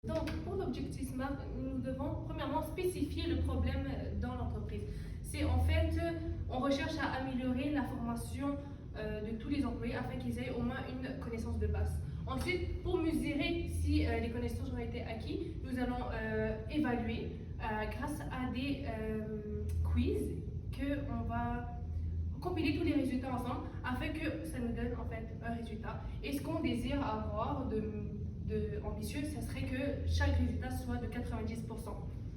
Donc, pour l'objectif SMART, nous devons premièrement spécifier le problème dans l'entreprise. C'est en fait, on recherche à améliorer la formation de tous les employés afin qu'ils aient au moins une connaissance de base. Ensuite, pour mesurer si les connaissances ont été acquises, nous allons évaluer grâce à des quiz qu'on va compiler tous les résultats ensemble afin que ça nous donne en fait un résultat. Et ce qu'on désire avoir de ambitieux, ça serait que chaque résultat soit de 90%.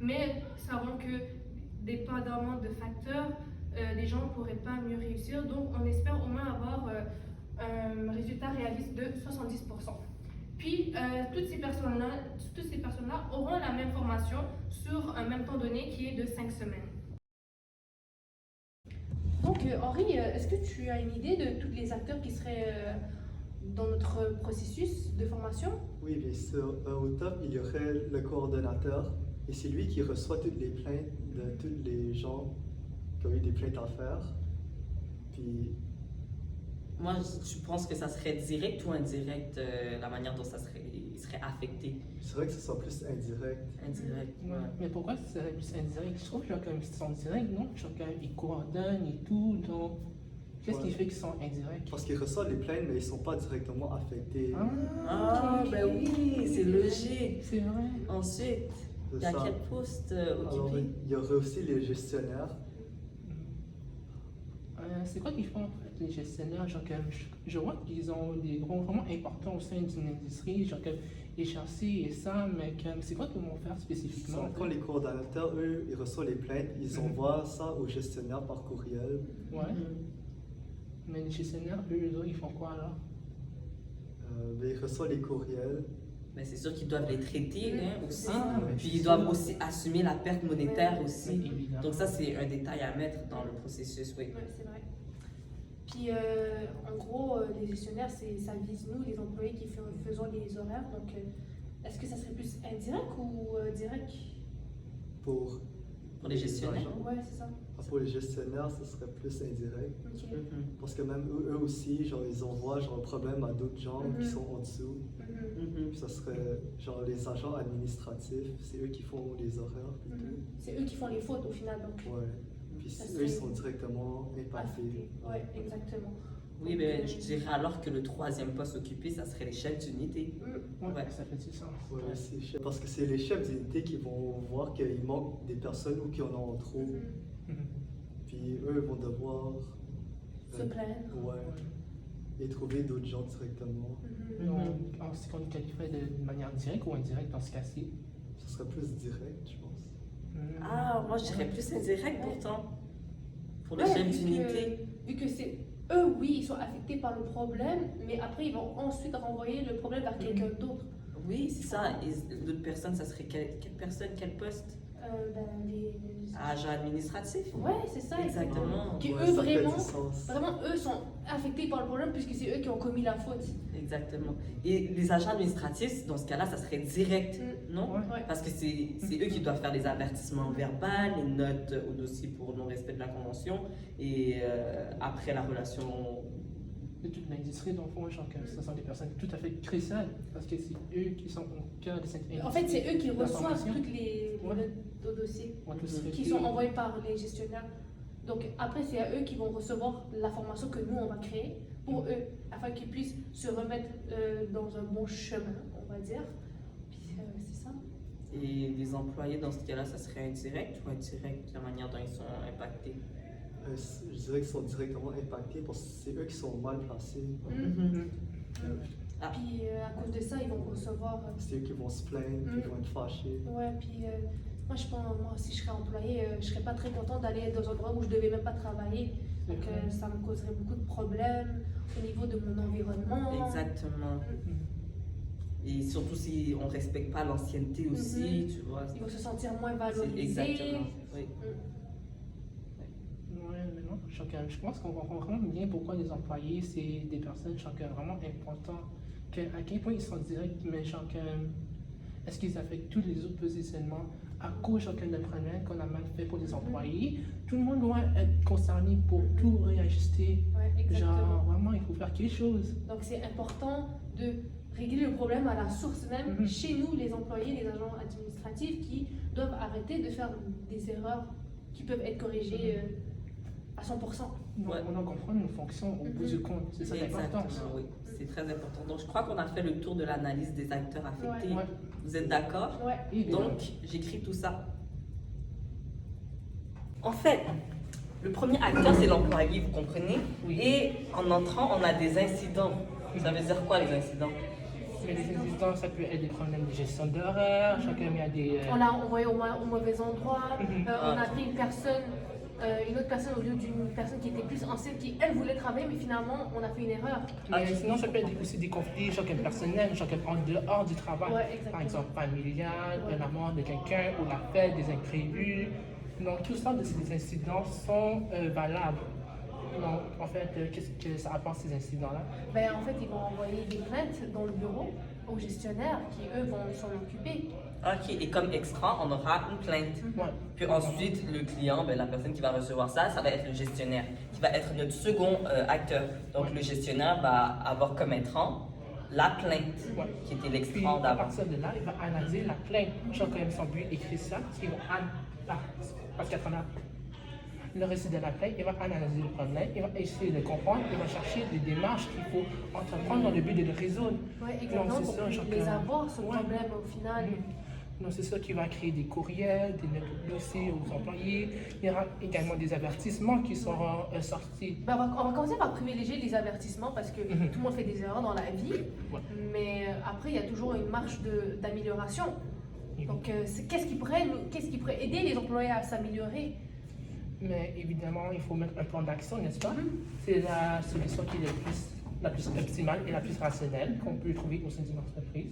Mais savons que, dépendamment de facteurs, les gens ne pourraient pas mieux réussir. Donc, on espère au moins avoir un résultat réaliste de 70%. Puis, toutes ces personnes-là auront la même formation sur un même temps donné qui est de 5 semaines. Donc, Henri, est-ce que tu as une idée de tous les acteurs qui seraient dans notre processus de formation? Oui, bien sûr. Au top, il y aurait le coordonnateur et c'est lui qui reçoit toutes les plaintes de tous les gens qui ont eu des plaintes à faire. Puis, Moi, je pense que ça serait direct ou indirect, la manière dont il serait affecté. c'est vrai que ce soit plus indirect. Indirect, Ouais. ouais. Mais pourquoi ça serait plus indirect? Je trouve que quand même ils sont directs, non? Chacun ils coordonnent et tout, donc qu'est-ce qui fait qu'ils sont indirects? Parce qu'ils reçoivent les plaintes, mais ils ne sont pas directement affectés. Ah, Ok. ben oui, c'est logique. C'est vrai. Ensuite, C'est il y a ça. quel poste Alors, occupé? il y aurait aussi les gestionnaires. C'est quoi qu'ils font en fait, les gestionnaires? Genre, je vois qu'ils ont des rôles vraiment importants au sein d'une industrie, genre les châssis et ça, mais c'est quoi qu'ils vont faire spécifiquement? En Quand fait? les coordonnateurs, eux, ils reçoivent les plaintes, ils Mhm. envoient ça aux gestionnaires par courriel. Ouais. Mais les gestionnaires, eux, ils font quoi alors? Ben, ils reçoivent les courriels. Mais c'est sûr qu'ils doivent les traiter hein, aussi. Mais Puis c'est ils doivent ça. aussi assumer la perte monétaire Ouais. aussi. Oui, évidemment. Donc ça, c'est un détail à mettre dans le processus, oui. Ouais, c'est vrai. Puis, en gros, les gestionnaires, ça vise nous, les employés qui faisons les horaires. Donc, est-ce que ça serait plus indirect ou direct? Pour Pour les gestionnaires. agents. Ouais, c'est ça. Pour les gestionnaires, ce serait plus indirect. Ok. Mhm. Parce que même eux aussi, genre, ils envoient genre, un problème à d'autres gens qui sont en dessous. Mhm. Mhm. Puis ça serait genre les agents administratifs, c'est eux qui font les horaires plutôt. Mhm. C'est eux qui font les fautes au final, donc. Ouais. Puis Ça eux, ils serait- sont directement impactés. affectés. Ouais, exactement. Oui, mais je dirais alors que le troisième poste occupé, ça serait les chefs d'unité. Mhm. Ouais, Ouais. ça fait du sens. Ouais, parce que c'est les chefs d'unité qui vont voir qu'il manque des personnes ou qu'il y en a en trop. Mhm. Mhm. Puis eux vont devoir Se plaindre. ouais, et trouver d'autres gens directement. Mhm. Donc, est-ce qu'on qualifierait de manière directe ou indirecte dans ce cas-ci? Ce serait plus direct, je pense. Ah, moi je dirais plus indirect pourtant. Pour les Ouais, chefs vu que- d'unité. Vu que c'est eux, oui, ils sont affectés par le problème, mais après, ils vont ensuite renvoyer le problème vers quelqu'un d'autre. Oui, c'est ça. Et l'autre personne, ça serait quelle personne, quel poste? Ben, les... Agent administratif. Ouais, c'est ça. Exactement. Qui Ouais, eux, ça fait vraiment, du sens. vraiment, eux sont affectés par le problème puisque c'est eux qui ont commis la faute. Exactement. Et les agents administratifs, dans ce cas-là, ça serait direct, Mm. non? Ouais. Ouais. Parce que c'est eux qui doivent faire les avertissements verbaux, les notes au dossier pour non-respect de la convention, et après la relation. De toute l'industrie, dans le fond, genre, ce sont des personnes tout à fait cruciales, parce que c'est eux qui sont au cœur de cette industrie. En fait, c'est eux qui La reçoivent formation. toutes les Ouais. notes au dossier On va tous qui qui traiter. sont envoyées par les gestionnaires. Donc après, c'est à eux qui vont recevoir la formation que nous, on va créer pour eux, afin qu'ils puissent se remettre dans un bon chemin, on va dire. Puis c'est ça. Et les employés, dans ce cas-là, ça serait indirect ou indirect, la manière dont ils sont impactés? Je dirais qu'ils sont directement impactés parce que c'est eux qui sont mal placés. Mhm. Ah. Puis à cause de ça, ils vont recevoir. C'est eux qui vont se plaindre, puis ils vont être fâchés. Ouais, puis moi, je pense, moi, si je serais employée, je serais pas très contente d'aller dans un endroit où je devais même pas travailler. Donc ça me causerait beaucoup de problèmes au niveau de mon environnement. Exactement. Et surtout si on ne respecte pas l'ancienneté aussi, tu vois. Ils vont se sentir moins C'est valorisés. exactement. Oui. Ouais, mais non, je pense qu'on comprend vraiment bien pourquoi les employés, c'est des personnes vraiment importantes. À quel point ils sont directs, mais est-ce qu'ils affectent tous les autres positionnements à cause d'un problème qu'on a mal fait pour les employés? Tout le monde doit être concerné pour tout réajuster. Ouais, exactement. Genre, vraiment, il faut faire quelque chose. Donc c'est important de régler le problème à la source même, Mhm. chez nous, les employés, les agents administratifs qui doivent arrêter de faire des erreurs qui peuvent être corrigées à 100%. Donc, Ouais. on doit comprendre nos fonctions au bout du compte. C'est ça l'important. Exactement, oui. C'est très important. Donc, je crois qu'on a fait le tour de l'analyse des acteurs affectés. Ouais. Vous êtes d'accord? Ouais. Et Donc, j'écris tout ça. En fait, le premier acteur, c'est l'employé, vous comprenez? Oui. Et en entrant, on a des incidents. Ça veut dire quoi, les incidents? mais les incidents, ça peut être des problèmes de gestion d'horaire, chacun il y a des... On l'a envoyé au mauvais endroit, Mhm. on a pris une autre personne au lieu d'une personne qui était plus ancienne, qui elle voulait travailler, mais finalement on a fait une erreur. Mais sinon, ça peut être aussi des conflits, chacun personnel, chacun en dehors du travail. Ouais, exactement. Par exemple, familial, Ouais. la mort de quelqu'un ou la fête, des imprévus. Donc, tout ça de ces incidents sont valables. Donc, en fait, qu'est-ce que ça apporte ces incidents-là? Ben, en fait, ils vont envoyer des plaintes dans le bureau aux gestionnaires qui, eux, vont s'en occuper. Ok, et comme extra, on aura une plainte. Ouais. Puis ensuite, le client, ben, la personne qui va recevoir ça, ça va être le gestionnaire, qui va être notre second acteur. Donc, le gestionnaire va avoir comme intrant la plainte, Ouais. qui était Puis, l'extra à d'avant. partir de là, il va analyser la plainte. Chacun son but écrit ça, parce qu'à travers le récit de la plainte, il va analyser le problème, il va essayer de comprendre, il va chercher des démarches qu'il faut entreprendre dans le but de le résoudre. Ouais, Donc, exactement, c'est pour ça, qu'ils chacun- les avoir, ce Ouais. problème au final. Donc, c'est ça qui va créer des courriels, des notes de dossiers aux employés. Il y aura également des avertissements qui seront sortis. Ben, on va commencer par privilégier les avertissements parce que Mhm. tout le monde fait des erreurs dans la vie, Ouais. mais après, il y a toujours une marge d'amélioration. Donc, qu'est-ce qui pourrait aider les employés à s'améliorer? Mais évidemment, il faut mettre un plan d'action, n'est-ce pas? Mhm. C'est la solution qui est la plus optimale et la plus rationnelle qu'on peut trouver au sein d'une entreprise.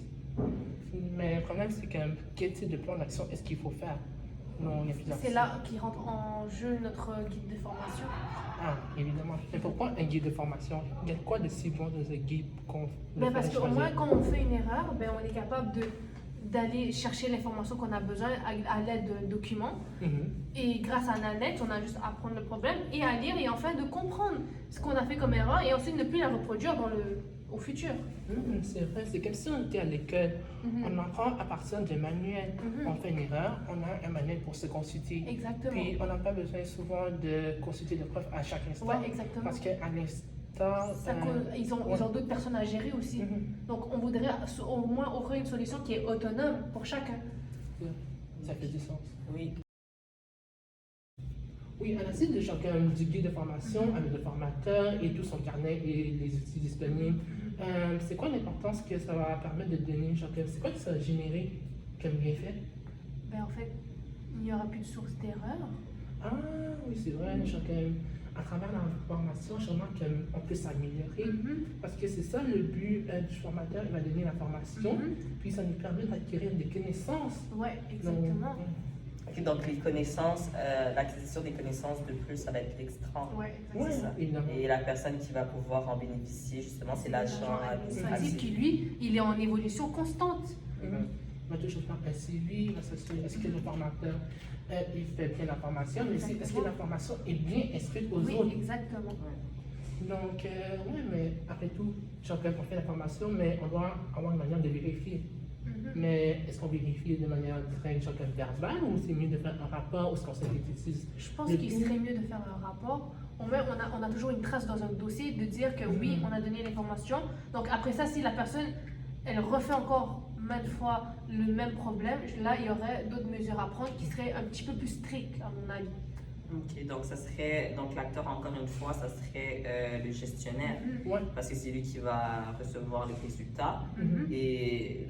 Mais le problème, c'est que quel type de plan d'action est-ce qu'il faut faire? Non, il y a plusieurs. C'est là qui rentre en jeu notre guide de formation. Ah, évidemment. Mais pourquoi un guide de formation? Il y a quoi de si bon dans un guide qu'on Ben, parce devrait qu'au moins, choisir? quand on fait une erreur, ben, on est capable d'aller chercher l'information qu'on a besoin à l'aide de documents. Mhm. Et grâce à un annexe, on a juste à prendre le problème et à lire et enfin de comprendre ce qu'on a fait comme erreur et ensuite ne plus la reproduire au futur. C'est vrai, c'est comme si on était à l'école. Mhm. On apprend à partir d'un manuel. Mhm. On fait une erreur, on a un manuel pour se consulter. Exactement. Puis on n'a pas besoin souvent de consulter le prof à chaque instant. Ouais, exactement. Parce qu'à l'instant. Ils ont d'autres personnes à gérer aussi. Donc on voudrait au moins offrir une solution qui est autonome pour chacun. Ça fait du sens. Oui. Oui, à la suite de chacun du guide de formation avec le formateur et tout son carnet et les outils disponibles, c'est quoi l'importance que ça va permettre de donner chacun? C'est quoi que ça va générer comme bienfait? Ben, en fait, il n'y aura plus de source d'erreur. Ah oui, c'est vrai, chacun, à travers la formation, sûrement qu'on peut s'améliorer. Parce que c'est ça le but du formateur, il va donner la formation, puis ça nous permet d'acquérir des connaissances. Ouais, exactement. Ok, donc les connaissances, l'acquisition des connaissances de plus, ça va être l'extra. Ouais, Ouais, C'est ça. évidemment. Et la personne qui va pouvoir en bénéficier, justement, c'est l'agent administratif qui, lui, il est en évolution constante. Mhm. Il va toujours faire un suivi, il va s'assurer est-ce que le formateur il fait bien la formation, mais aussi est-ce que la formation est bien inscrite aux Oui, autres. exactement. Donc, oui, mais après tout, chacun fait la formation, mais on doit avoir une manière de vérifier. Mais est-ce qu'on vérifie de manière très chacun verbale ou c'est mieux de faire un rapport ou est-ce qu'on synthétise? Je pense qu'il serait mieux de faire un rapport. On a toujours une trace dans un dossier de dire que oui, on a donné l'information. Donc après ça, si la personne, elle refait encore maintes fois le même problème, là, il y aurait d'autres mesures à prendre qui seraient un petit peu plus strictes, à mon avis. Ok, donc ça serait, donc l'acteur, encore une fois, ça serait le gestionnaire, Ouais. parce que c'est lui qui va recevoir les résultats. Mhm. Et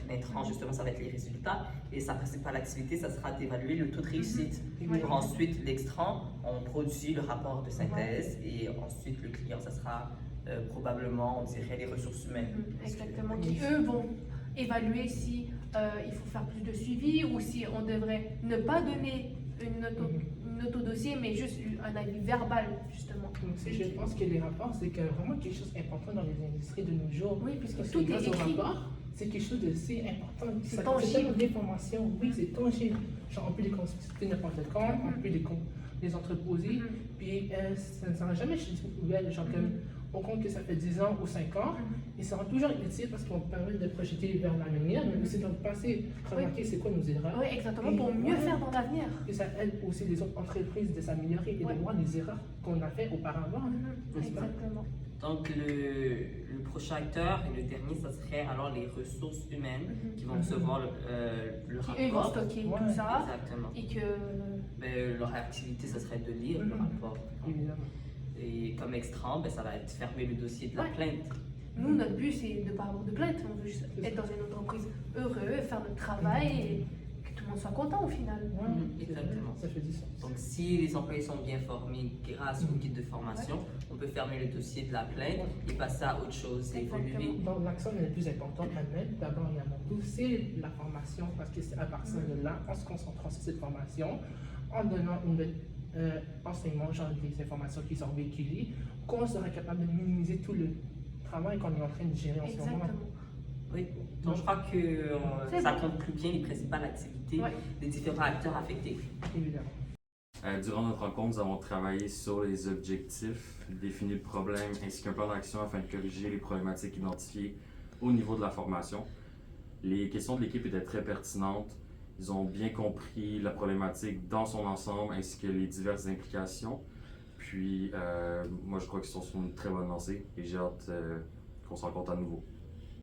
l'intrant, justement, ça va être les résultats. Et sa principale activité, ça sera d'évaluer le taux de réussite. Ouais. Pour ensuite, l'extrant, on produit le rapport de synthèse. Et ensuite, le client, ça sera probablement, on dirait, les ressources humaines. Exactement, qui eux vont évaluer si il faut faire plus de suivi ou si on devrait ne pas donner une note au dossier, mais juste un avis verbal, justement. Donc, je pense que les rapports, c'est vraiment quelque chose d'important dans les industries de nos jours. Oui, puisque Parce que tout est grâce au écrit. rapport, c'est quelque chose de si important. C'est Ça tangible. tellement d'informations. Oui, c'est tangible. Genre, on peut les consulter n'importe quand, on peut les entreposer. Puis, ça ne sera jamais chez une poubelle. Genre, comme on compte que ça fait 10 ans ou 5 ans, ils seront toujours utiles parce qu'on permet de projeter vers l'avenir, mais aussi de passer, remarquer c'est quoi nos erreurs. Oui, exactement, pour mieux faire dans l'avenir. Et ça aide aussi les autres entreprises de s'améliorer et de voir les erreurs qu'on a fait auparavant. n'est-ce pas? Exactement. Donc, le prochain acteur et le dernier, ça serait alors les ressources humaines qui vont recevoir le Eux, ils vont rapport. stocker Ouais. tout ça Exactement. et que Ben, leur activité, ça serait de lire le rapport. Évidemment. Et comme extra, ben, ça va être fermer le dossier de la Ouais. plainte. nous, notre but, c'est de ne pas avoir de plainte. On veut juste être dans une entreprise heureux, faire notre travail et que tout le monde soit content au final. Ouais, c'est vrai, Exactement. ça fait du sens. Donc, si les employés sont bien formés grâce au guide de formation, on peut fermer le dossier de la plainte et passer à autre chose, évoluer. Exactement. Donc, l'action la plus importante à mettre, d'abord et avant tout, c'est la formation, parce que c'est à partir de là, en se concentrant sur cette formation, en donnant enseignement, genre des informations qui sont véhiculées, qu'on sera capable de minimiser tout le travail qu'on est en train de gérer en ce moment. Exactement. Oui. Donc, je crois que C'est ça bon. conclut bien les principales activités Ouais. des différents acteurs affectés. Évidemment. Durant notre rencontre, nous avons travaillé sur les objectifs, défini le problème ainsi qu'un plan d'action afin de corriger les problématiques identifiées au niveau de la formation. Les questions de l'équipe étaient très pertinentes. Ils ont bien compris la problématique dans son ensemble ainsi que les diverses implications. Puis, moi, je crois qu'ils sont sur une très bonne lancée et j'ai hâte qu'on se rencontre à nouveau.